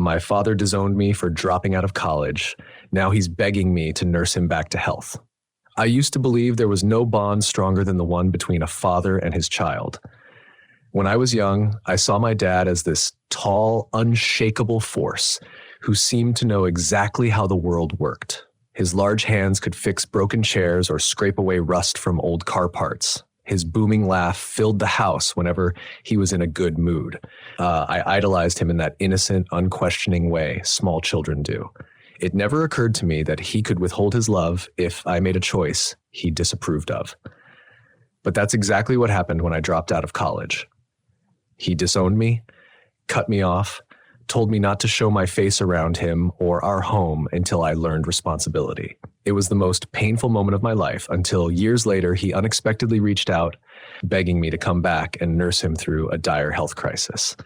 My father disowned me for dropping out of college. Now he's begging me to nurse him back to health. I used to believe there was no bond stronger than the one between a father and his child. When I was young, I saw my dad as this tall, unshakable force who seemed to know exactly how the world worked. His large hands could fix broken chairs or scrape away rust from old car parts. His booming laugh filled the house whenever he was in a good mood. I idolized him in that innocent, unquestioning way small children do. It never occurred to me that he could withhold his love if I made a choice he disapproved of. But that's exactly what happened when I dropped out of college. He disowned me, cut me off, told me not to show my face around him or our home until I learned responsibility. It was the most painful moment of my life until years later he unexpectedly reached out, begging me to come back and nurse him through a dire health crisis.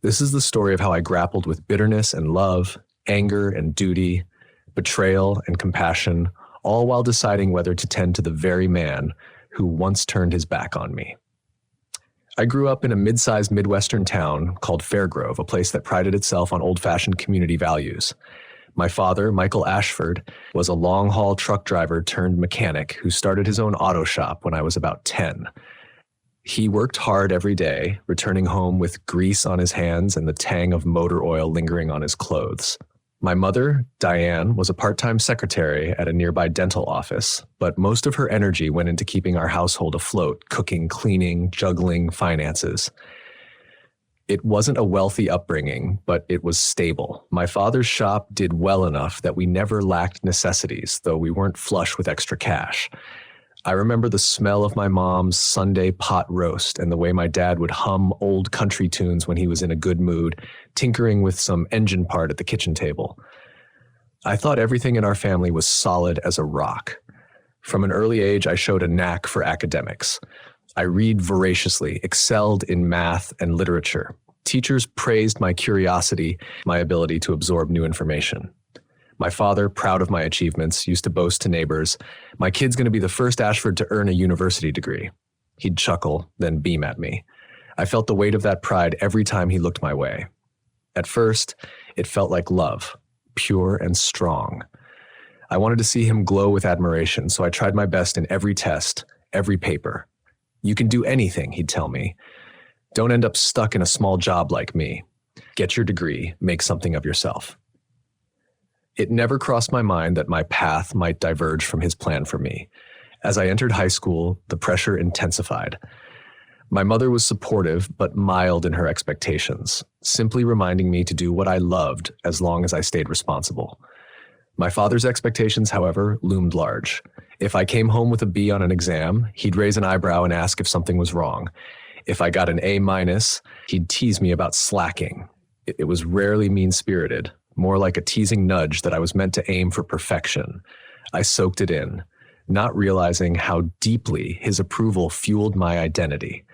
This is the story of how I grappled with bitterness and love, anger and duty, betrayal and compassion, all while deciding whether to tend to the very man who once turned his back on me. I grew up in a mid-sized Midwestern town called Fairgrove, a place that prided itself on old-fashioned community values. My father, Michael Ashford, was a long-haul truck driver turned mechanic who started his own auto shop when I was about 10. He worked hard every day, returning home with grease on his hands and the tang of motor oil lingering on his clothes. My mother, Diane, was a part-time secretary at a nearby dental office, but most of her energy went into keeping our household afloat, cooking, cleaning, juggling, finances. It wasn't a wealthy upbringing, but it was stable. My father's shop did well enough that we never lacked necessities, though we weren't flush with extra cash. I remember the smell of my mom's Sunday pot roast and the way my dad would hum old country tunes when he was in a good mood, tinkering with some engine part at the kitchen table. I thought everything in our family was solid as a rock. From an early age, I showed a knack for academics. I read voraciously, excelled in math and literature. Teachers praised my curiosity, my ability to absorb new information. My father, proud of my achievements, used to boast to neighbors, "My kid's going to be the first Ashford to earn a university degree." He'd chuckle, then beam at me. I felt the weight of that pride every time he looked my way. At first, it felt like love, pure and strong. I wanted to see him glow with admiration, so I tried my best in every test, every paper. "You can do anything," he'd tell me. "Don't end up stuck in a small job like me. Get your degree, make something of yourself." It never crossed my mind that my path might diverge from his plan for me. As I entered high school, the pressure intensified. My mother was supportive, but mild in her expectations, simply reminding me to do what I loved as long as I stayed responsible. My father's expectations, however, loomed large. If I came home with a B on an exam, he'd raise an eyebrow and ask if something was wrong. If I got an A-, he'd tease me about slacking. It was rarely mean-spirited, more like a teasing nudge that I was meant to aim for perfection. I soaked it in, not realizing how deeply his approval fueled my identity.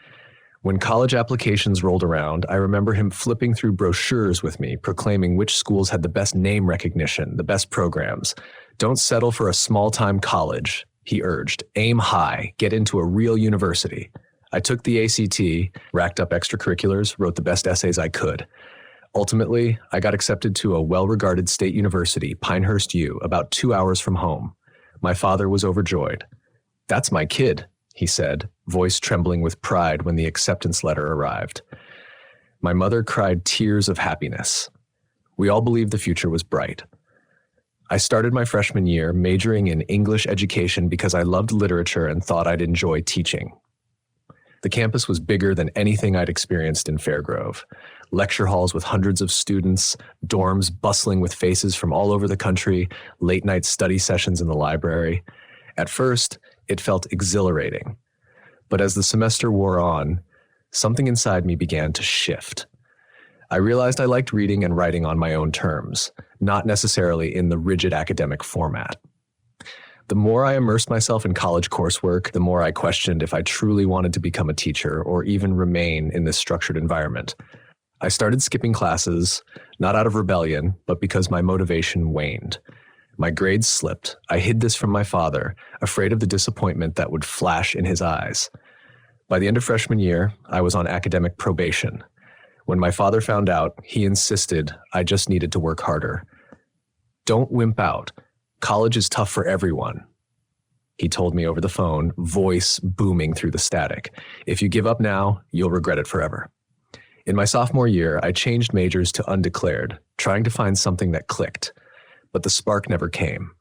When college applications rolled around, I remember him flipping through brochures with me, proclaiming which schools had the best name recognition, the best programs. "Don't settle for a small-time college," he urged. "Aim high, get into a real university." I took the ACT, racked up extracurriculars, wrote the best essays I could. Ultimately, I got accepted to a well-regarded state university, Pinehurst U, about 2 hours from home. My father was overjoyed. "That's my kid," he said, voice trembling with pride when the acceptance letter arrived. My mother cried tears of happiness. We all believed the future was bright. I started my freshman year majoring in English education because I loved literature and thought I'd enjoy teaching. The campus was bigger than anything I'd experienced in Fairgrove. Lecture halls with hundreds of students, dorms bustling with faces from all over the country, late-night study sessions in the library. At first, it felt exhilarating. But as the semester wore on, something inside me began to shift. I realized I liked reading and writing on my own terms, not necessarily in the rigid academic format. The more I immersed myself in college coursework, the more I questioned if I truly wanted to become a teacher or even remain in this structured environment. I started skipping classes, not out of rebellion, but because my motivation waned. My grades slipped. I hid this from my father, afraid of the disappointment that would flash in his eyes. By the end of freshman year, I was on academic probation. When my father found out, he insisted I just needed to work harder. Don't wimp out. College is tough for everyone, he told me over the phone, voice booming through the static. If you give up now, you'll regret it forever. In my sophomore year, I changed majors to undeclared, trying to find something that clicked, but the spark never came.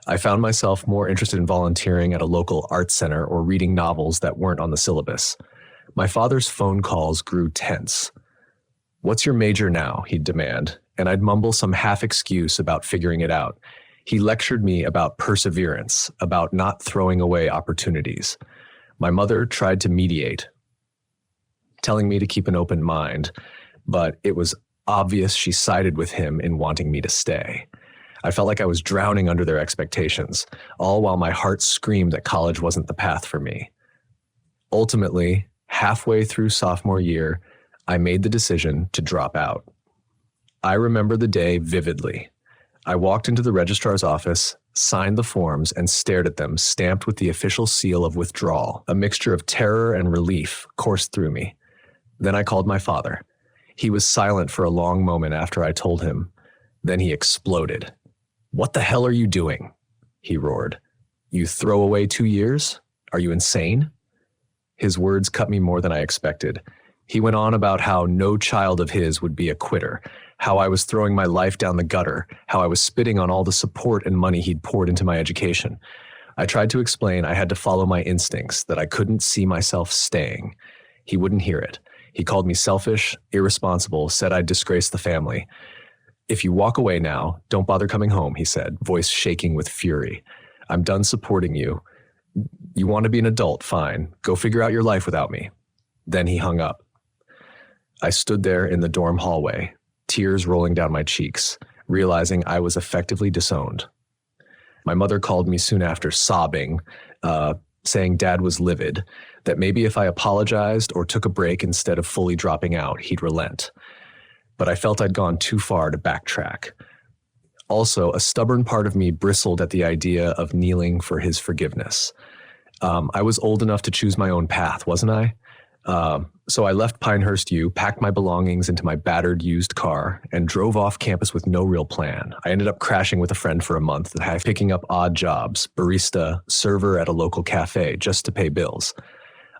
I found myself more interested in volunteering at a local arts center or reading novels that weren't on the syllabus. My father's phone calls grew tense. "What's your major now?" he'd demand, and I'd mumble some half excuse about figuring it out. He lectured me about perseverance, about not throwing away opportunities. My mother tried to mediate, telling me to keep an open mind, but it was obvious she sided with him in wanting me to stay. I felt like I was drowning under their expectations, all while my heart screamed that college wasn't the path for me. Ultimately, halfway through sophomore year, I made the decision to drop out. I remember the day vividly. I walked into the registrar's office, signed the forms, and stared at them, stamped with the official seal of withdrawal. A mixture of terror and relief coursed through me. Then I called my father. He was silent for a long moment after I told him. Then he exploded. "What the hell are you doing?" he roared. "You throw away 2 years? Are you insane?" His words cut me more than I expected. He went on about how no child of his would be a quitter, how I was throwing my life down the gutter, how I was spitting on all the support and money he'd poured into my education. I tried to explain I had to follow my instincts, that I couldn't see myself staying. He wouldn't hear it. He called me selfish, irresponsible, said I'd disgrace the family. "If you walk away now, don't bother coming home," he said, voice shaking with fury. "I'm done supporting you. You want to be an adult, fine. Go figure out your life without me." Then he hung up. I stood there in the dorm hallway, tears rolling down my cheeks, realizing I was effectively disowned. My mother called me soon after, sobbing, saying Dad was livid, that maybe if I apologized or took a break instead of fully dropping out, he'd relent. But I felt I'd gone too far to backtrack. Also, a stubborn part of me bristled at the idea of kneeling for his forgiveness. I was old enough to choose my own path, wasn't I? So I left Pinehurst U, packed my belongings into my battered used car, and drove off campus with no real plan. I ended up crashing with a friend for a month, picking up odd jobs, barista, server at a local cafe, just to pay bills.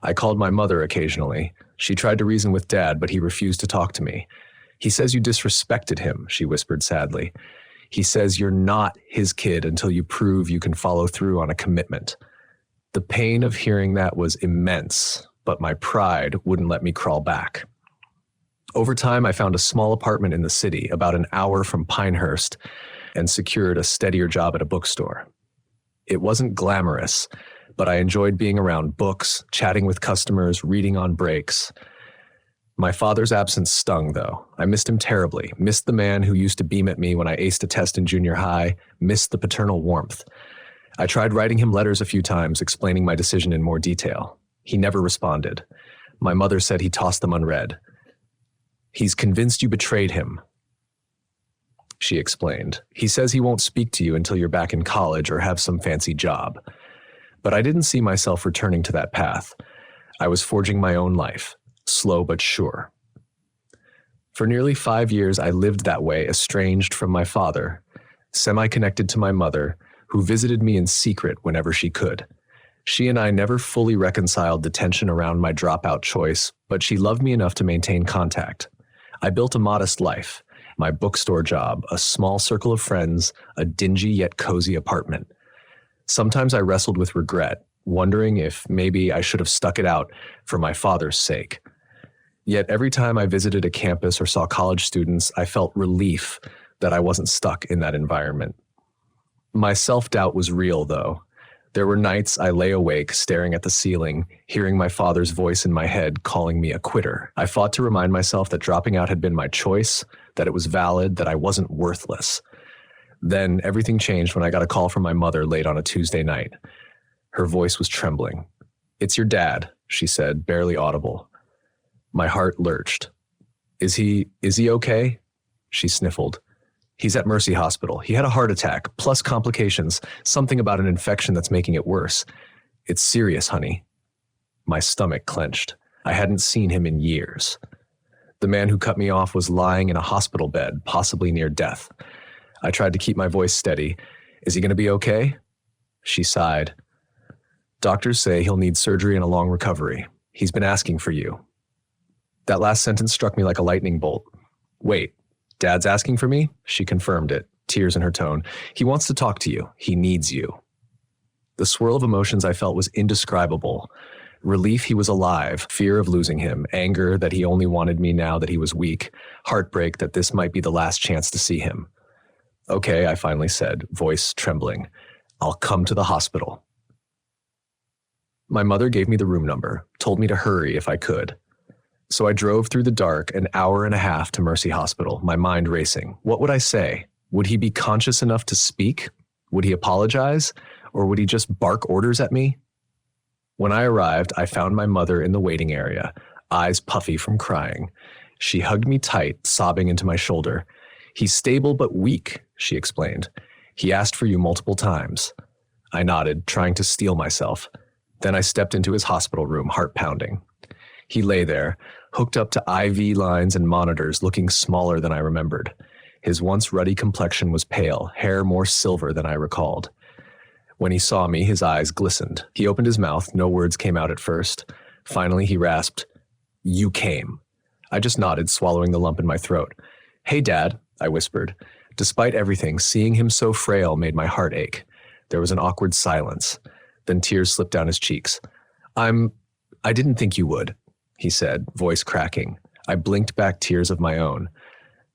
I called my mother occasionally. She tried to reason with Dad, but he refused to talk to me. "He says you disrespected him," she whispered sadly. "He says you're not his kid until you prove you can follow through on a commitment." The pain of hearing that was immense, but my pride wouldn't let me crawl back. Over time, I found a small apartment in the city, about an hour from Pinehurst, and secured a steadier job at a bookstore. It wasn't glamorous, but I enjoyed being around books, chatting with customers, reading on breaks. My father's absence stung, though. I missed him terribly, missed the man who used to beam at me when I aced a test in junior high, missed the paternal warmth. I tried writing him letters a few times, explaining my decision in more detail. He never responded. My mother said he tossed them unread. "He's convinced you betrayed him," she explained. "He says he won't speak to you until you're back in college or have some fancy job." But I didn't see myself returning to that path. I was forging my own life, slow but sure. For nearly 5 years, I lived that way, estranged from my father, semi-connected to my mother, who visited me in secret whenever she could. She and I never fully reconciled the tension around my dropout choice, but she loved me enough to maintain contact. I built a modest life, my bookstore job, a small circle of friends, a dingy yet cozy apartment. Sometimes I wrestled with regret, wondering if maybe I should have stuck it out for my father's sake. Yet every time I visited a campus or saw college students, I felt relief that I wasn't stuck in that environment. My self-doubt was real, though. There were nights I lay awake, staring at the ceiling, hearing my father's voice in my head calling me a quitter. I fought to remind myself that dropping out had been my choice, that it was valid, that I wasn't worthless. Then everything changed when I got a call from my mother late on a Tuesday night. Her voice was trembling. "It's your dad," she said, barely audible. My heart lurched. Is he okay?" She sniffled. "He's at Mercy Hospital. He had a heart attack, plus complications, something about an infection that's making it worse. It's serious, honey." My stomach clenched. I hadn't seen him in years. The man who cut me off was lying in a hospital bed, possibly near death. I tried to keep my voice steady. Is he going to be okay? She sighed. Doctors say he'll need surgery and a long recovery. He's been asking for you. That last sentence struck me like a lightning bolt. Wait, Dad's asking for me? She confirmed it, tears in her tone. He wants to talk to you. He needs you. The swirl of emotions I felt was indescribable. Relief he was alive, fear of losing him, anger that he only wanted me now that he was weak, heartbreak that this might be the last chance to see him. Okay, I finally said, voice trembling. I'll come to the hospital. My mother gave me the room number, told me to hurry if I could. So I drove through the dark an hour and a half to Mercy Hospital, my mind racing. What would I say? Would he be conscious enough to speak? Would he apologize? Or would he just bark orders at me? When I arrived, I found my mother in the waiting area, eyes puffy from crying. She hugged me tight, sobbing into my shoulder. He's stable but weak, she explained. He asked for you multiple times. I nodded, trying to steel myself. Then I stepped into his hospital room, heart pounding. He lay there, hooked up to IV lines and monitors, looking smaller than I remembered. His once ruddy complexion was pale, hair more silver than I recalled. When he saw me, his eyes glistened. He opened his mouth, no words came out at first. Finally, he rasped, "You came." I just nodded, swallowing the lump in my throat. "Hey, Dad," I whispered. Despite everything, seeing him so frail made my heart ache. There was an awkward silence. Then tears slipped down his cheeks. I didn't think you would," he said, voice cracking. I blinked back tears of my own.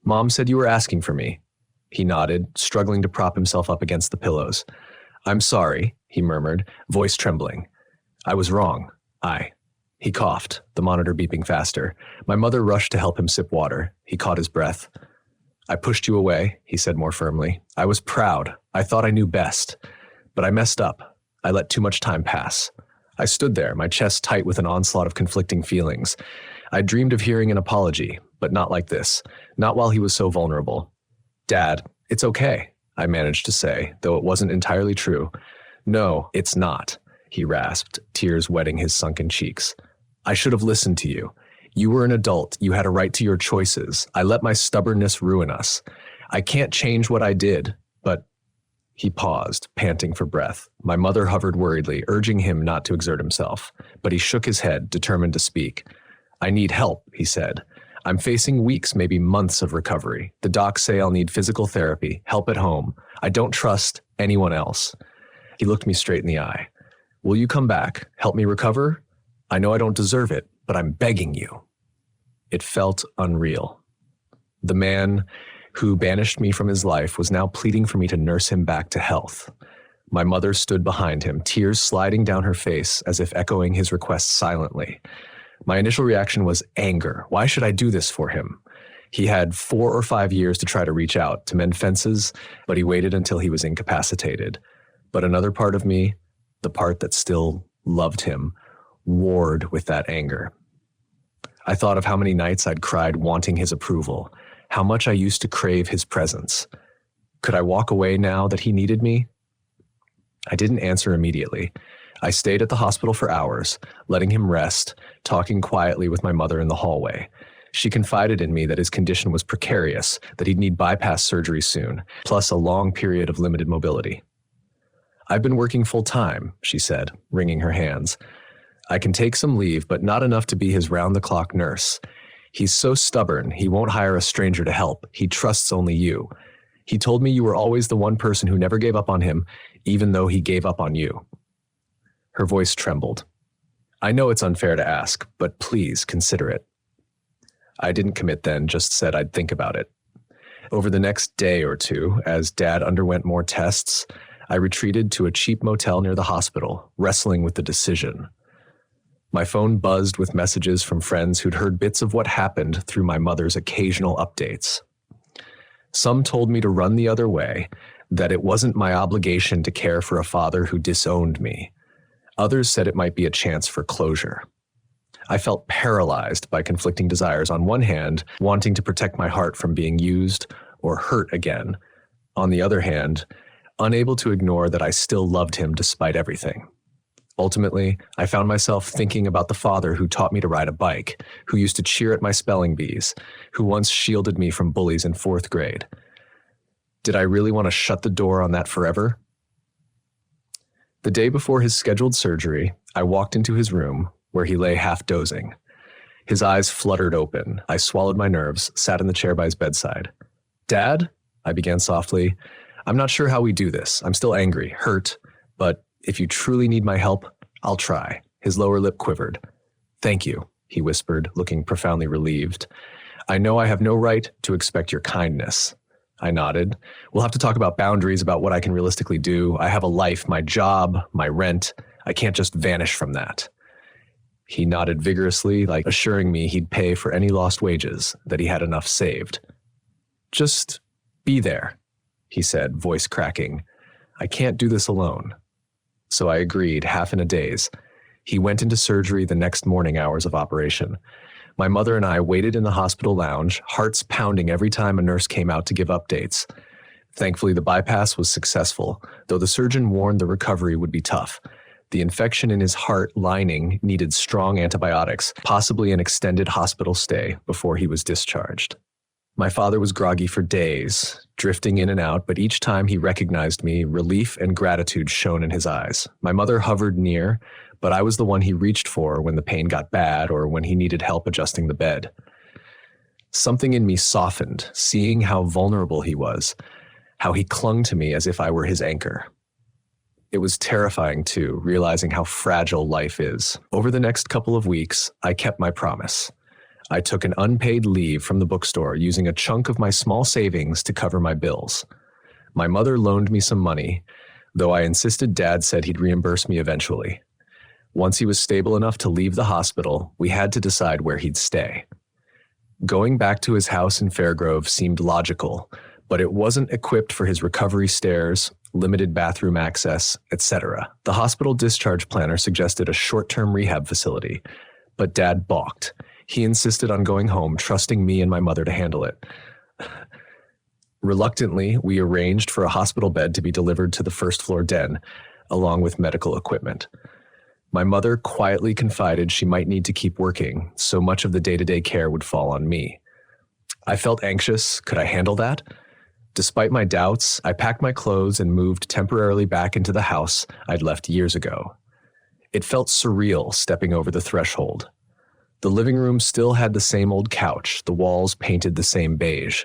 "Mom said you were asking for me." He nodded, struggling to prop himself up against the pillows. "I'm sorry," he murmured, voice trembling. "I was wrong. He coughed, the monitor beeping faster. My mother rushed to help him sip water. He caught his breath. "I pushed you away," he said more firmly. "I was proud. I thought I knew best. But I messed up. I let too much time pass." I stood there, my chest tight with an onslaught of conflicting feelings. I dreamed of hearing an apology, but not like this. Not while he was so vulnerable. "Dad, it's okay," I managed to say, though it wasn't entirely true. "No, it's not," he rasped, tears wetting his sunken cheeks. "I should have listened to you. You were an adult. You had a right to your choices. I let my stubbornness ruin us. I can't change what I did, but..." He paused, panting for breath. My mother hovered worriedly, urging him not to exert himself. But he shook his head, determined to speak. "I need help," he said. "I'm facing weeks, maybe months of recovery. The docs say I'll need physical therapy, help at home. I don't trust anyone else." He looked me straight in the eye. "Will you come back? Help me recover? I know I don't deserve it, but I'm begging you." It felt unreal. The man who banished me from his life was now pleading for me to nurse him back to health. My mother stood behind him, tears sliding down her face as if echoing his request silently. My initial reaction was anger. Why should I do this for him? He had 4 or 5 years to try to reach out, to mend fences, but he waited until he was incapacitated. But another part of me, the part that still loved him, warred with that anger. I thought of how many nights I'd cried wanting his approval, how much I used to crave his presence. Could I walk away now that he needed me? I didn't answer immediately. I stayed at the hospital for hours, letting him rest, talking quietly with my mother in the hallway. She confided in me that his condition was precarious, that he'd need bypass surgery soon, plus a long period of limited mobility. "I've been working full-time," she said, wringing her hands. "I can take some leave, but not enough to be his round-the-clock nurse. He's so stubborn, he won't hire a stranger to help. He trusts only you. He told me you were always the one person who never gave up on him, even though he gave up on you." Her voice trembled. "I know it's unfair to ask, but please consider it." I didn't commit then, just said I'd think about it. Over the next day or two, as Dad underwent more tests, I retreated to a cheap motel near the hospital, wrestling with the decision. My phone buzzed with messages from friends who'd heard bits of what happened through my mother's occasional updates. Some told me to run the other way, that it wasn't my obligation to care for a father who disowned me. Others said it might be a chance for closure. I felt paralyzed by conflicting desires. On one hand, wanting to protect my heart from being used or hurt again. On the other hand, unable to ignore that I still loved him despite everything. Ultimately, I found myself thinking about the father who taught me to ride a bike, who used to cheer at my spelling bees, who once shielded me from bullies in 4th grade. Did I really want to shut the door on that forever? The day before his scheduled surgery, I walked into his room, where he lay half dozing. His eyes fluttered open. I swallowed my nerves, sat in the chair by his bedside. "Dad?" I began softly. "I'm not sure how we do this. I'm still angry, hurt, but if you truly need my help, I'll try." His lower lip quivered. "Thank you," he whispered, looking profoundly relieved. "I know I have no right to expect your kindness." I nodded. "We'll have to talk about boundaries, about what I can realistically do. I have a life, my job, my rent. I can't just vanish from that." He nodded vigorously, like assuring me he'd pay for any lost wages, that he had enough saved. "Just be there," he said, voice cracking. "I can't do this alone." So I agreed, half in a daze. He went into surgery the next morning hours of operation. My mother and I waited in the hospital lounge, hearts pounding every time a nurse came out to give updates. Thankfully, the bypass was successful, though the surgeon warned the recovery would be tough. The infection in his heart lining needed strong antibiotics, possibly an extended hospital stay before he was discharged. My father was groggy for days, drifting in and out, but each time he recognized me, relief and gratitude shone in his eyes. My mother hovered near, but I was the one he reached for when the pain got bad or when he needed help adjusting the bed. Something in me softened, seeing how vulnerable he was, how he clung to me as if I were his anchor. It was terrifying, too, realizing how fragile life is. Over the next couple of weeks, I kept my promise. I took an unpaid leave from the bookstore, using a chunk of my small savings to cover my bills. My mother loaned me some money, though I insisted Dad said he'd reimburse me eventually. Once he was stable enough to leave the hospital, we had to decide where he'd stay. Going back to his house in Fairgrove seemed logical, but it wasn't equipped for his recovery stairs, limited bathroom access, etc. The hospital discharge planner suggested a short-term rehab facility, but Dad balked. He insisted on going home, trusting me and my mother to handle it. Reluctantly, we arranged for a hospital bed to be delivered to the first-floor den, along with medical equipment. My mother quietly confided she might need to keep working, so much of the day-to-day care would fall on me. I felt anxious. Could I handle that? Despite my doubts, I packed my clothes and moved temporarily back into the house I'd left years ago. It felt surreal stepping over the threshold. The living room still had the same old couch, the walls painted the same beige.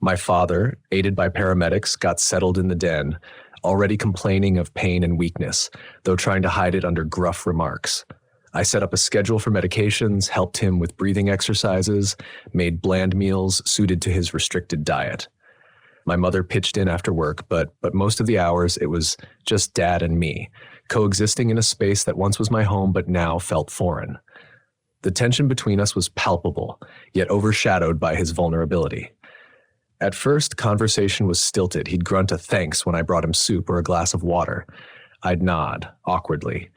My father, aided by paramedics, got settled in the den, already complaining of pain and weakness, though trying to hide it under gruff remarks. I set up a schedule for medications, helped him with breathing exercises, made bland meals suited to his restricted diet. My mother pitched in after work, but most of the hours it was just Dad and me, coexisting in a space that once was my home but now felt foreign. The tension between us was palpable, yet overshadowed by his vulnerability. At first, conversation was stilted. He'd grunt a thanks when I brought him soup or a glass of water. I'd nod, awkwardly.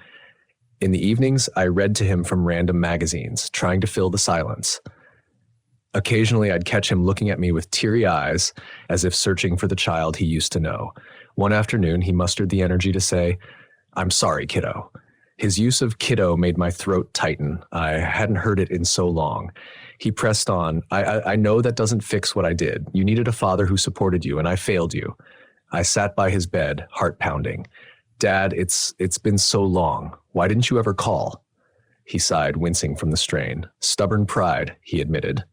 In the evenings, I read to him from random magazines, trying to fill the silence. Occasionally, I'd catch him looking at me with teary eyes, as if searching for the child he used to know. One afternoon, he mustered the energy to say, "I'm sorry, kiddo." His use of kiddo made my throat tighten. I hadn't heard it in so long. He pressed on, I know that doesn't fix what I did. You needed a father who supported you, and I failed you." I sat by his bed, heart pounding. "Dad, it's been so long. Why didn't you ever call?" He sighed, wincing from the strain. "Stubborn pride," he admitted.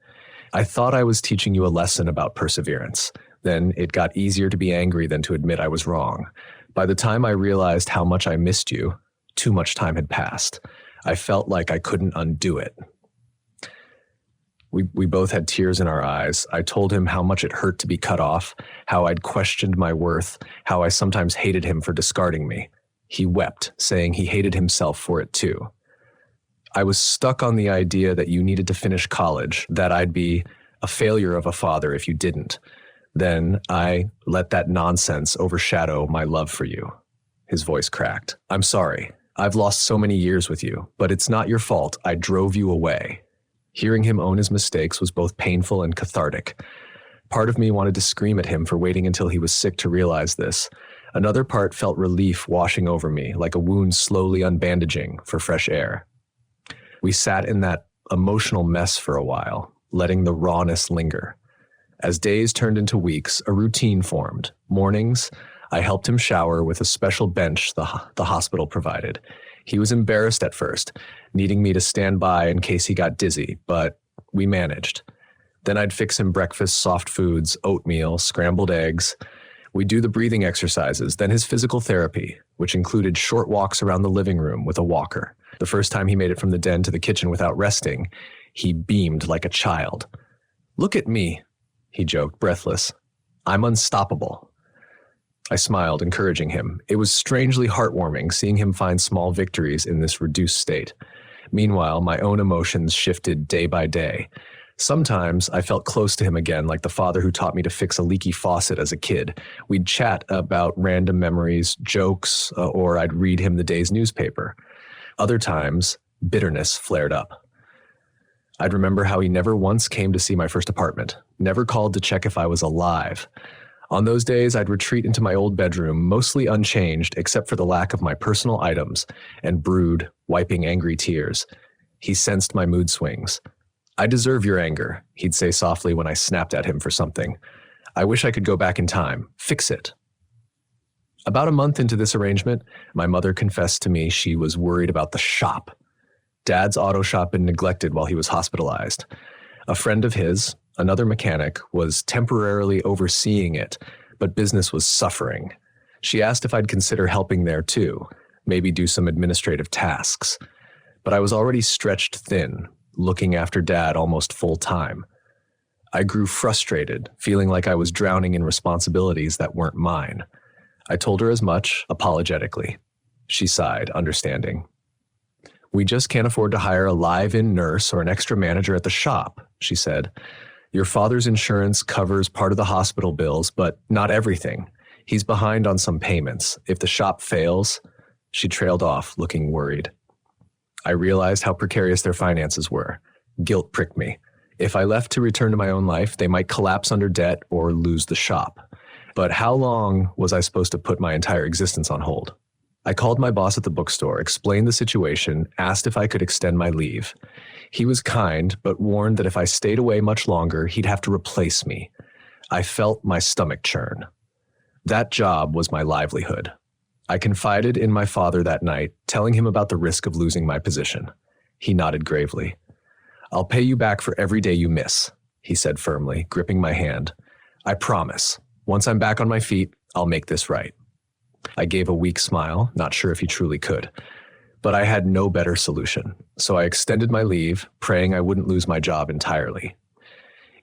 "I thought I was teaching you a lesson about perseverance. Then it got easier to be angry than to admit I was wrong. By the time I realized how much I missed you, too much time had passed. I felt like I couldn't undo it." We both had tears in our eyes. I told him how much it hurt to be cut off, how I'd questioned my worth, how I sometimes hated him for discarding me. He wept, saying he hated himself for it too. I was stuck on the idea that you needed to finish college, that I'd be a failure of a father if you didn't. Then I let that nonsense overshadow my love for you. His voice cracked. "I'm sorry. I've lost so many years with you, but it's not your fault. I drove you away." Hearing him own his mistakes was both painful and cathartic. Part of me wanted to scream at him for waiting until he was sick to realize this. Another part felt relief washing over me, like a wound slowly unbandaging for fresh air. We sat in that emotional mess for a while, letting the rawness linger. As days turned into weeks, a routine formed. Mornings, I helped him shower with a special bench the hospital provided. He was embarrassed at first, needing me to stand by in case he got dizzy, but we managed. Then I'd fix him breakfast, soft foods, oatmeal, scrambled eggs. We'd do the breathing exercises, then his physical therapy, which included short walks around the living room with a walker. The first time he made it from the den to the kitchen without resting, he beamed like a child. "Look at me," he joked, breathless. "I'm unstoppable." I smiled, encouraging him. It was strangely heartwarming seeing him find small victories in this reduced state. Meanwhile, my own emotions shifted day by day. Sometimes I felt close to him again, like the father who taught me to fix a leaky faucet as a kid. We'd chat about random memories, jokes, or I'd read him the day's newspaper. Other times, bitterness flared up. I'd remember how he never once came to see my first apartment, never called to check if I was alive. On those days, I'd retreat into my old bedroom, mostly unchanged except for the lack of my personal items, and brood, wiping angry tears. He sensed my mood swings. "I deserve your anger," he'd say softly when I snapped at him for something. "I wish I could go back in time. Fix it." About a month into this arrangement, my mother confessed to me she was worried about the shop. Dad's auto shop had been neglected while he was hospitalized. A friend of his, another mechanic, was temporarily overseeing it, but business was suffering. She asked if I'd consider helping there too, maybe do some administrative tasks. But I was already stretched thin, looking after Dad almost full time. I grew frustrated, feeling like I was drowning in responsibilities that weren't mine. I told her as much, apologetically. She sighed, understanding. "We just can't afford to hire a live-in nurse or an extra manager at the shop," she said. "Your father's insurance covers part of the hospital bills, but not everything. He's behind on some payments. If the shop fails..." She trailed off, looking worried. I realized how precarious their finances were. Guilt pricked me. If I left to return to my own life, they might collapse under debt or lose the shop. But how long was I supposed to put my entire existence on hold? I called my boss at the bookstore, explained the situation, asked if I could extend my leave. He was kind, but warned that if I stayed away much longer, he'd have to replace me. I felt my stomach churn. That job was my livelihood. I confided in my father that night, telling him about the risk of losing my position. He nodded gravely. "I'll pay you back for every day you miss," he said firmly, gripping my hand. "I promise. Once I'm back on my feet, I'll make this right." I gave a weak smile, not sure if he truly could. But I had no better solution, so I extended my leave, praying I wouldn't lose my job entirely.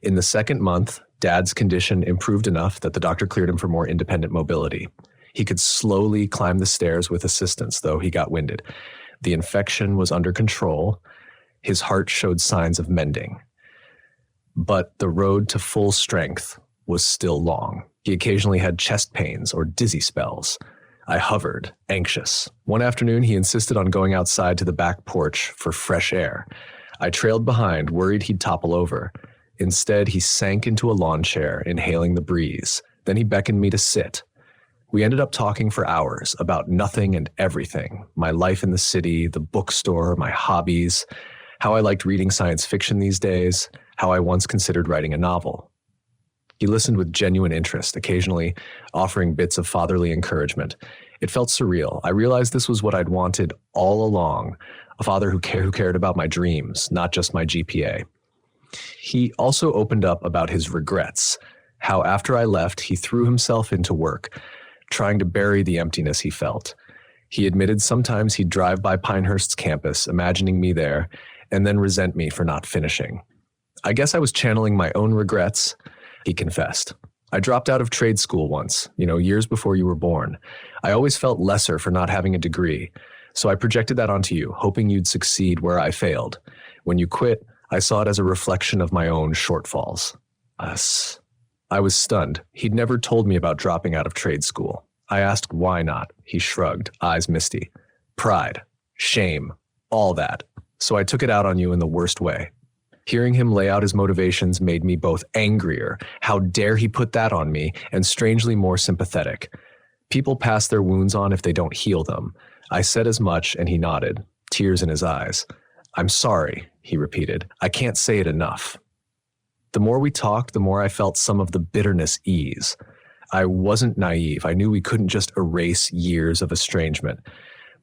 In the second month, Dad's condition improved enough that the doctor cleared him for more independent mobility. He could slowly climb the stairs with assistance, though he got winded. The infection was under control. His heart showed signs of mending. But the road to full strength was still long. He occasionally had chest pains or dizzy spells. I hovered, anxious. One afternoon, he insisted on going outside to the back porch for fresh air. I trailed behind, worried he'd topple over. Instead, he sank into a lawn chair, inhaling the breeze. Then he beckoned me to sit. We ended up talking for hours about nothing and everything. My life in the city, the bookstore, my hobbies, how I liked reading science fiction these days, how I once considered writing a novel. He listened with genuine interest, occasionally offering bits of fatherly encouragement. It felt surreal. I realized this was what I'd wanted all along, a father who cared about my dreams, not just my GPA. He also opened up about his regrets, how after I left, he threw himself into work, trying to bury the emptiness he felt. He admitted sometimes he'd drive by Pinehurst's campus, imagining me there, and then resent me for not finishing. "I guess I was channeling my own regrets," he confessed. "I dropped out of trade school once, years before you were born. I always felt lesser for not having a degree, so I projected that onto you, hoping you'd succeed where I failed. When you quit, I saw it as a reflection of my own shortfalls." Us. I was stunned. He'd never told me about dropping out of trade school. I asked why not. He shrugged, eyes misty. "Pride, shame, all that. So I took it out on you in the worst way." Hearing him lay out his motivations made me both angrier, how dare he put that on me, and strangely more sympathetic. People pass their wounds on if they don't heal them. I said as much, and he nodded, tears in his eyes. I'm sorry, he repeated. I can't say it enough. The more we talked, the more I felt some of the bitterness ease. I wasn't naive. I knew we couldn't just erase years of estrangement,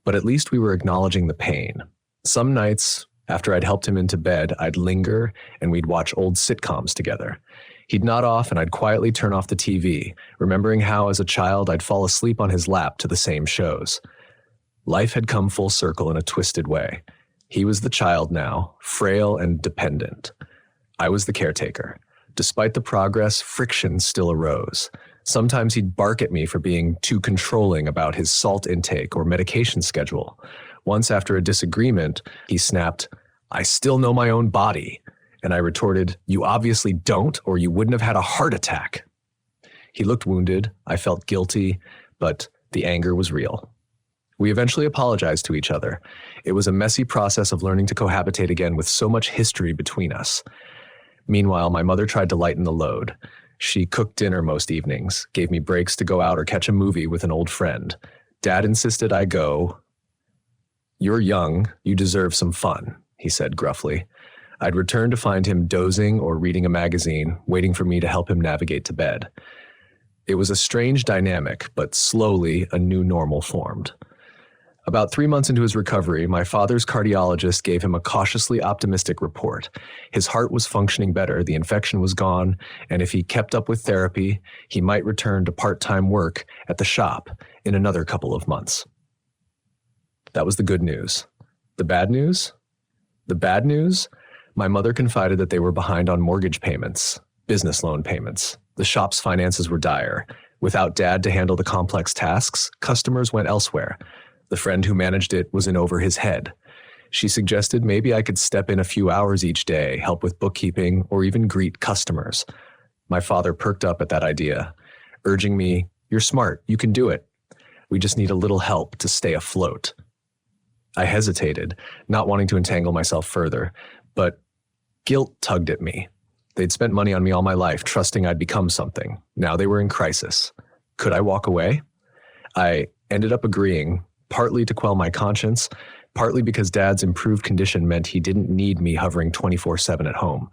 but at least we were acknowledging the pain. Some nights, after I'd helped him into bed, I'd linger and we'd watch old sitcoms together. He'd nod off and I'd quietly turn off the TV, remembering how as a child I'd fall asleep on his lap to the same shows. Life had come full circle in a twisted way. He was the child now, frail and dependent. I was the caretaker. Despite the progress, friction still arose. Sometimes he'd bark at me for being too controlling about his salt intake or medication schedule. Once after a disagreement, he snapped, "I still know my own body." And I retorted, "You obviously don't, or you wouldn't have had a heart attack." He looked wounded. I felt guilty, but the anger was real. We eventually apologized to each other. It was a messy process of learning to cohabitate again with so much history between us. Meanwhile, my mother tried to lighten the load. She cooked dinner most evenings, gave me breaks to go out or catch a movie with an old friend. Dad insisted I go. "You're young, you deserve some fun," he said gruffly. I'd return to find him dozing or reading a magazine, waiting for me to help him navigate to bed. It was a strange dynamic, but slowly a new normal formed. About 3 months into his recovery, my father's cardiologist gave him a cautiously optimistic report. His heart was functioning better, the infection was gone, and if he kept up with therapy, he might return to part-time work at the shop in another couple of months. That was the good news. The bad news? The bad news? My mother confided that they were behind on mortgage payments, business loan payments. The shop's finances were dire. Without Dad to handle the complex tasks, customers went elsewhere. The friend who managed it was in over his head. She suggested maybe I could step in a few hours each day, help with bookkeeping, or even greet customers. My father perked up at that idea, urging me, "You're smart, you can do it. We just need a little help to stay afloat." I hesitated, not wanting to entangle myself further, but guilt tugged at me. They'd spent money on me all my life, trusting I'd become something. Now they were in crisis. Could I walk away? I ended up agreeing, partly to quell my conscience, partly because Dad's improved condition meant he didn't need me hovering 24/7 at home.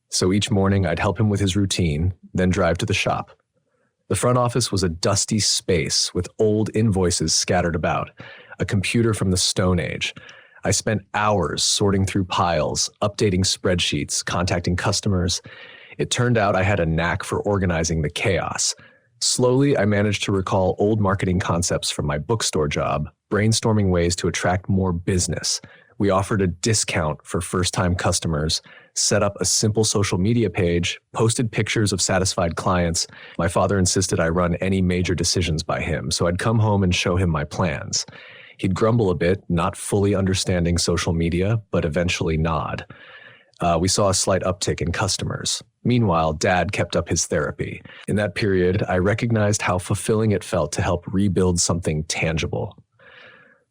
So each morning I'd help him with his routine, then drive to the shop. The front office was a dusty space with old invoices scattered about, a computer from the Stone Age. I spent hours sorting through piles, updating spreadsheets, contacting customers. It turned out I had a knack for organizing the chaos. Slowly, I managed to recall old marketing concepts from my bookstore job, brainstorming ways to attract more business. We offered a discount for first-time customers, set up a simple social media page, posted pictures of satisfied clients. My father insisted I run any major decisions by him, so I'd come home and show him my plans. He'd grumble a bit, not fully understanding social media, but eventually nod. We saw a slight uptick in customers. Meanwhile, Dad kept up his therapy. In that period, I recognized how fulfilling it felt to help rebuild something tangible.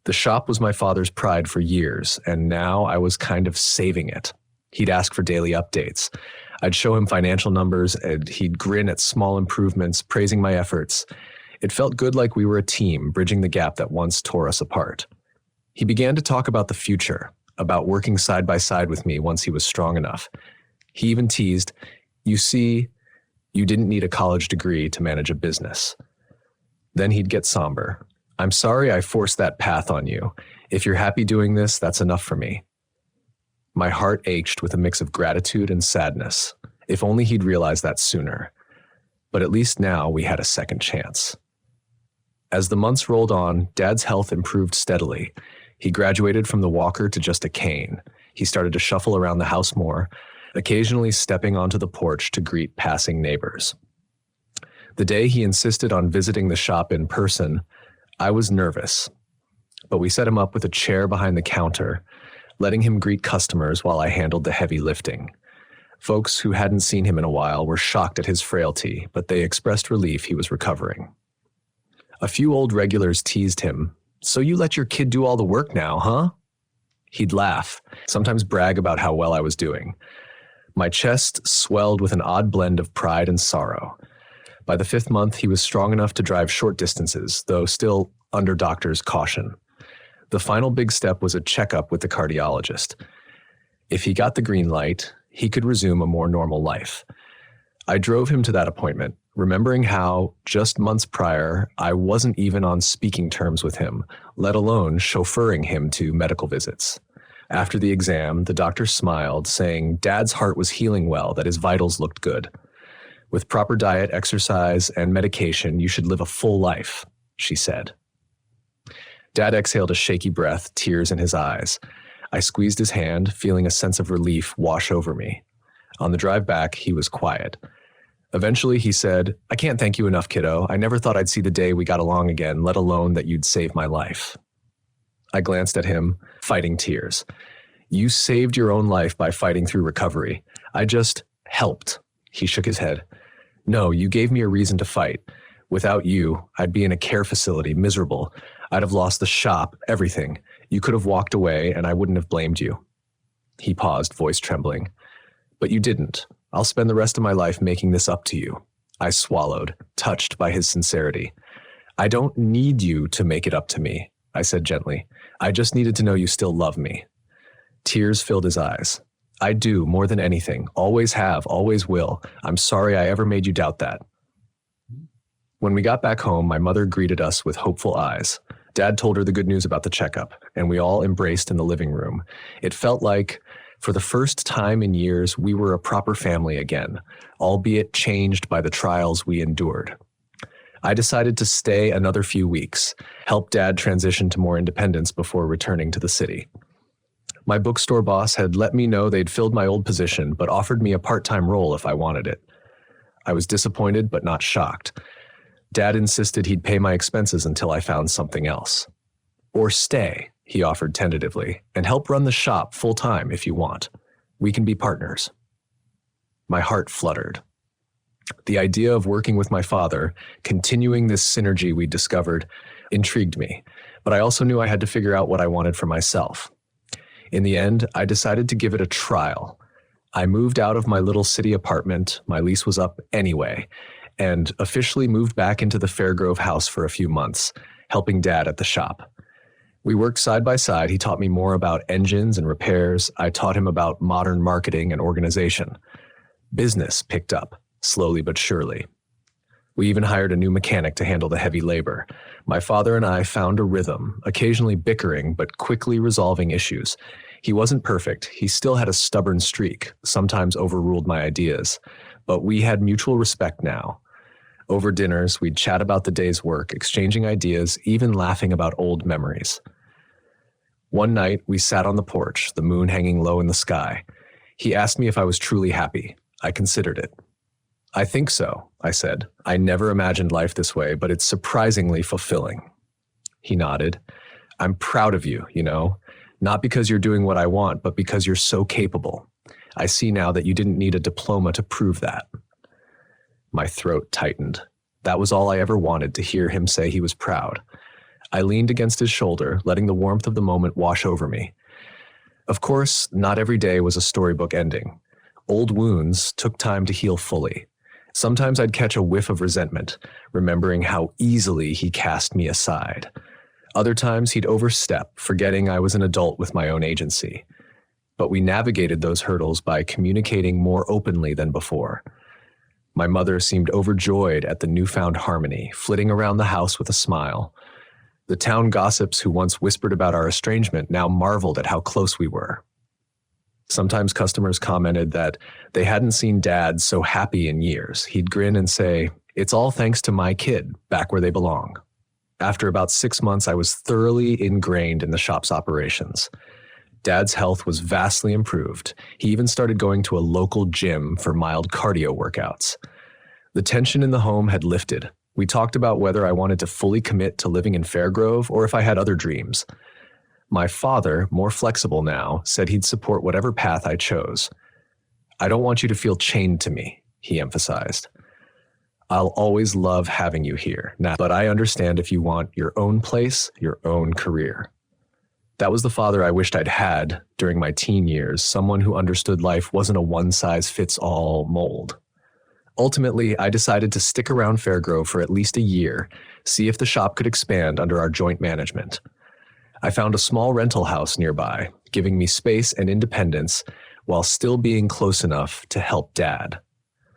The shop was my father's pride for years, and now I was kind of saving it. He'd ask for daily updates. I'd show him financial numbers, and he'd grin at small improvements, praising my efforts. It felt good, like we were a team, bridging the gap that once tore us apart. He began to talk about the future, about working side by side with me once he was strong enough. He even teased, "You see, you didn't need a college degree to manage a business." Then he'd get somber. "I'm sorry I forced that path on you. If you're happy doing this, that's enough for me." My heart ached with a mix of gratitude and sadness. If only he'd realized that sooner. But at least now we had a second chance. As the months rolled on, Dad's health improved steadily. He graduated from the walker to just a cane. He started to shuffle around the house more, occasionally stepping onto the porch to greet passing neighbors. The day he insisted on visiting the shop in person, I was nervous, but we set him up with a chair behind the counter, letting him greet customers while I handled the heavy lifting. Folks who hadn't seen him in a while were shocked at his frailty, but they expressed relief he was recovering. A few old regulars teased him, "So you let your kid do all the work now, huh?" He'd laugh, sometimes brag about how well I was doing. My chest swelled with an odd blend of pride and sorrow. By the 5th month, he was strong enough to drive short distances, though still under doctor's caution. The final big step was a checkup with the cardiologist. If he got the green light, he could resume a more normal life. I drove him to that appointment, remembering how, just months prior, I wasn't even on speaking terms with him, let alone chauffeuring him to medical visits. After the exam, the doctor smiled, saying Dad's heart was healing well, that his vitals looked good. With proper diet, exercise, and medication, you should live a full life, she said. Dad exhaled a shaky breath, tears in his eyes. I squeezed his hand, feeling a sense of relief wash over me. On the drive back, he was quiet. Eventually, he said, "I can't thank you enough, kiddo. I never thought I'd see the day we got along again, let alone that you'd save my life." I glanced at him, fighting tears. "You saved your own life by fighting through recovery. I just helped." He shook his head. "No, you gave me a reason to fight. Without you, I'd be in a care facility, miserable. I'd have lost the shop, everything. You could have walked away, and I wouldn't have blamed you." He paused, voice trembling. "But you didn't. I'll spend the rest of my life making this up to you." I swallowed, touched by his sincerity. "I don't need you to make it up to me," I said gently. "I just needed to know you still love me." Tears filled his eyes. "I do, more than anything. Always have, always will. I'm sorry I ever made you doubt that." When we got back home, my mother greeted us with hopeful eyes. Dad told her the good news about the checkup, and we all embraced in the living room. It felt like, for the first time in years, we were a proper family again, albeit changed by the trials we endured. I decided to stay another few weeks, help Dad transition to more independence before returning to the city. My bookstore boss had let me know they'd filled my old position, but offered me a part-time role if I wanted it. I was disappointed, but not shocked. Dad insisted he'd pay my expenses until I found something else. "Or stay," he offered tentatively, "and help run the shop full-time if you want. We can be partners." My heart fluttered. The idea of working with my father, continuing this synergy we'd discovered, intrigued me, but I also knew I had to figure out what I wanted for myself. In the end, I decided to give it a trial. I moved out of my little city apartment, my lease was up anyway, and officially moved back into the Fairgrove house for a few months, helping Dad at the shop. We worked side by side. He taught me more about engines and repairs. I taught him about modern marketing and organization. Business picked up, slowly but surely. We even hired a new mechanic to handle the heavy labor. My father and I found a rhythm, occasionally bickering, but quickly resolving issues. He wasn't perfect. He still had a stubborn streak, sometimes overruled my ideas. But we had mutual respect now. Over dinners, we'd chat about the day's work, exchanging ideas, even laughing about old memories. One night, we sat on the porch, the moon hanging low in the sky. He asked me if I was truly happy. I considered it. "I think so," I said. "I never imagined life this way, but it's surprisingly fulfilling." He nodded. "I'm proud of you, you know, not because you're doing what I want, but because you're so capable. I see now that you didn't need a diploma to prove that." My throat tightened. That was all I ever wanted, to hear him say he was proud. I leaned against his shoulder, letting the warmth of the moment wash over me. Of course, not every day was a storybook ending. Old wounds took time to heal fully. Sometimes I'd catch a whiff of resentment, remembering how easily he cast me aside. Other times he'd overstep, forgetting I was an adult with my own agency. But we navigated those hurdles by communicating more openly than before. My mother seemed overjoyed at the newfound harmony, flitting around the house with a smile. The town gossips who once whispered about our estrangement now marveled at how close we were. Sometimes customers commented that they hadn't seen Dad so happy in years. He'd grin and say, "It's all thanks to my kid, back where they belong." After about 6 months, I was thoroughly ingrained in the shop's operations. Dad's health was vastly improved. He even started going to a local gym for mild cardio workouts. The tension in the home had lifted. We talked about whether I wanted to fully commit to living in Fairgrove or if I had other dreams. My father, more flexible now, said he'd support whatever path I chose. "I don't want you to feel chained to me," he emphasized. "I'll always love having you here, but I understand if you want your own place, your own career." That was the father I wished I'd had during my teen years, someone who understood life wasn't a one-size-fits-all mold. Ultimately, I decided to stick around Fairgrove for at least a year, see if the shop could expand under our joint management. I found a small rental house nearby, giving me space and independence while still being close enough to help Dad.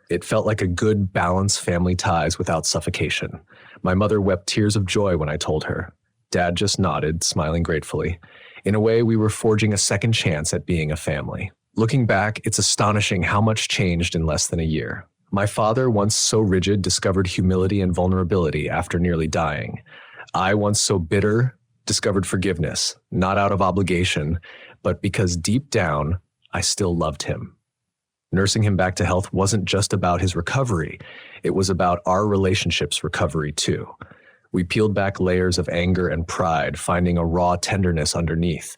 It felt like a good, balanced family ties without suffocation. My mother wept tears of joy when I told her. Dad just nodded, smiling gratefully. In a way, we were forging a second chance at being a family. Looking back, it's astonishing how much changed in less than a year. My father, once so rigid, discovered humility and vulnerability after nearly dying. I, once so bitter, discovered forgiveness, not out of obligation, but because deep down, I still loved him. Nursing him back to health wasn't just about his recovery. It was about our relationship's recovery too. We peeled back layers of anger and pride, finding a raw tenderness underneath.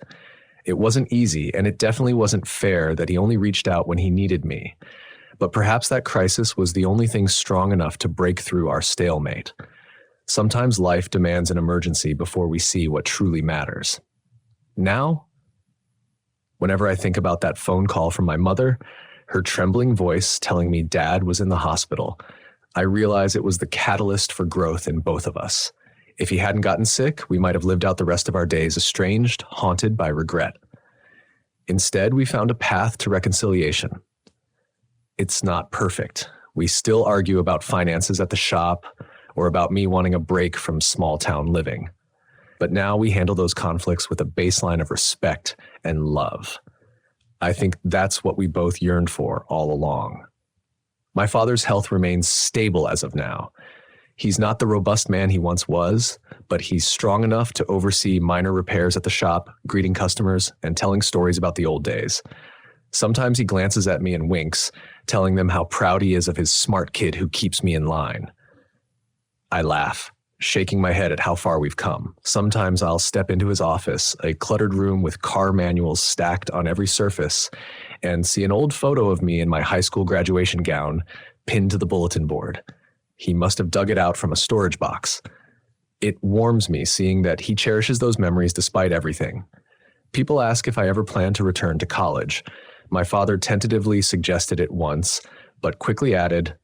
It wasn't easy, and it definitely wasn't fair that he only reached out when he needed me. But perhaps that crisis was the only thing strong enough to break through our stalemate. Sometimes life demands an emergency before we see what truly matters. Now, whenever I think about that phone call from my mother, her trembling voice telling me Dad was in the hospital, I realize it was the catalyst for growth in both of us. If he hadn't gotten sick, we might have lived out the rest of our days estranged, haunted by regret. Instead, we found a path to reconciliation. It's not perfect. We still argue about finances at the shop or about me wanting a break from small-town living. But now we handle those conflicts with a baseline of respect and love. I think that's what we both yearned for all along. My father's health remains stable as of now. He's not the robust man he once was, but he's strong enough to oversee minor repairs at the shop, greeting customers, and telling stories about the old days. Sometimes he glances at me and winks, telling them how proud he is of his smart kid who keeps me in line. I laugh, shaking my head at how far we've come. Sometimes I'll step into his office, a cluttered room with car manuals stacked on every surface, and see an old photo of me in my high school graduation gown pinned to the bulletin board. He must have dug it out from a storage box. It warms me seeing that he cherishes those memories despite everything. People ask if I ever plan to return to college. My father tentatively suggested it once, but quickly added,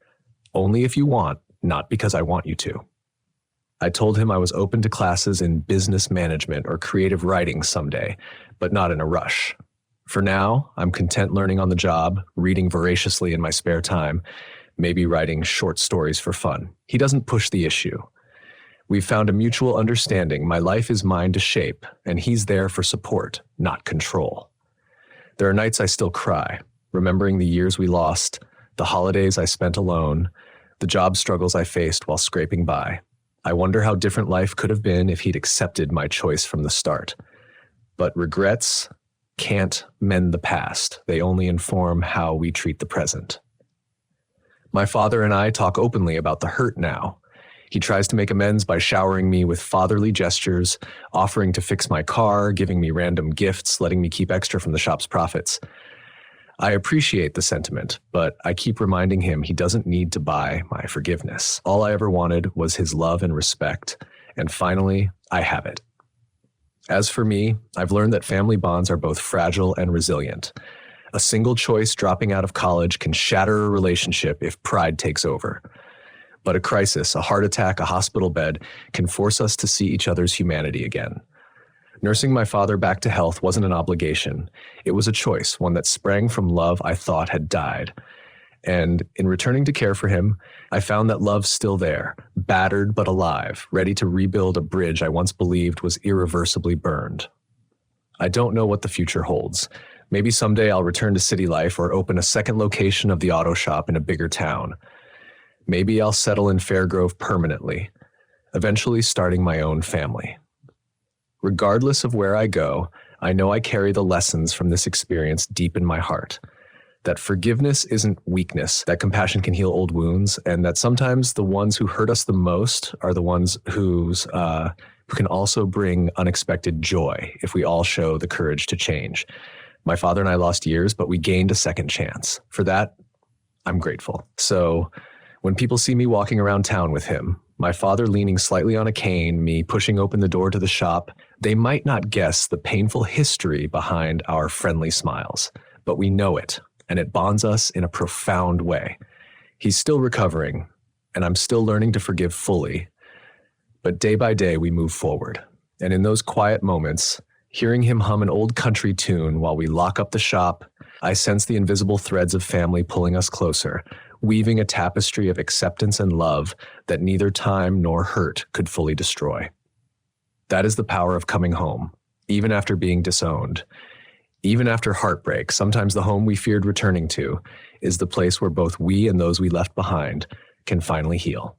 "Only if you want, not because I want you to." I told him I was open to classes in business management or creative writing someday, but not in a rush. For now, I'm content learning on the job, reading voraciously in my spare time, maybe writing short stories for fun. He doesn't push the issue. We've found a mutual understanding. My life is mine to shape, and he's there for support, not control. There are nights I still cry, remembering the years we lost, the holidays I spent alone, the job struggles I faced while scraping by. I wonder how different life could have been if he'd accepted my choice from the start. But regrets can't mend the past. They only inform how we treat the present. My father and I talk openly about the hurt now. He tries to make amends by showering me with fatherly gestures, offering to fix my car, giving me random gifts, letting me keep extra from the shop's profits. I appreciate the sentiment, but I keep reminding him he doesn't need to buy my forgiveness. All I ever wanted was his love and respect, and finally, I have it. As for me, I've learned that family bonds are both fragile and resilient. A single choice dropping out of college can shatter a relationship if pride takes over. But a crisis, a heart attack, a hospital bed can force us to see each other's humanity again. Nursing my father back to health wasn't an obligation. It was a choice, one that sprang from love I thought had died. And in returning to care for him, I found that love's still there, battered but alive, ready to rebuild a bridge I once believed was irreversibly burned. I don't know what the future holds. Maybe someday I'll return to city life or open a second location of the auto shop in a bigger town. Maybe I'll settle in Fairgrove permanently, eventually starting my own family. Regardless of where I go, I know I carry the lessons from this experience deep in my heart. That forgiveness isn't weakness, that compassion can heal old wounds, and that sometimes the ones who hurt us the most are the ones who can also bring unexpected joy if we all show the courage to change. My father and I lost years, but we gained a second chance. For that, I'm grateful. So when people see me walking around town with him, my father leaning slightly on a cane, me pushing open the door to the shop, they might not guess the painful history behind our friendly smiles, but we know it, and it bonds us in a profound way. He's still recovering, and I'm still learning to forgive fully. But day by day, we move forward. And in those quiet moments, hearing him hum an old country tune while we lock up the shop, I sense the invisible threads of family pulling us closer, weaving a tapestry of acceptance and love that neither time nor hurt could fully destroy. That is the power of coming home, even after being disowned. Even after heartbreak, sometimes the home we feared returning to is the place where both we and those we left behind can finally heal.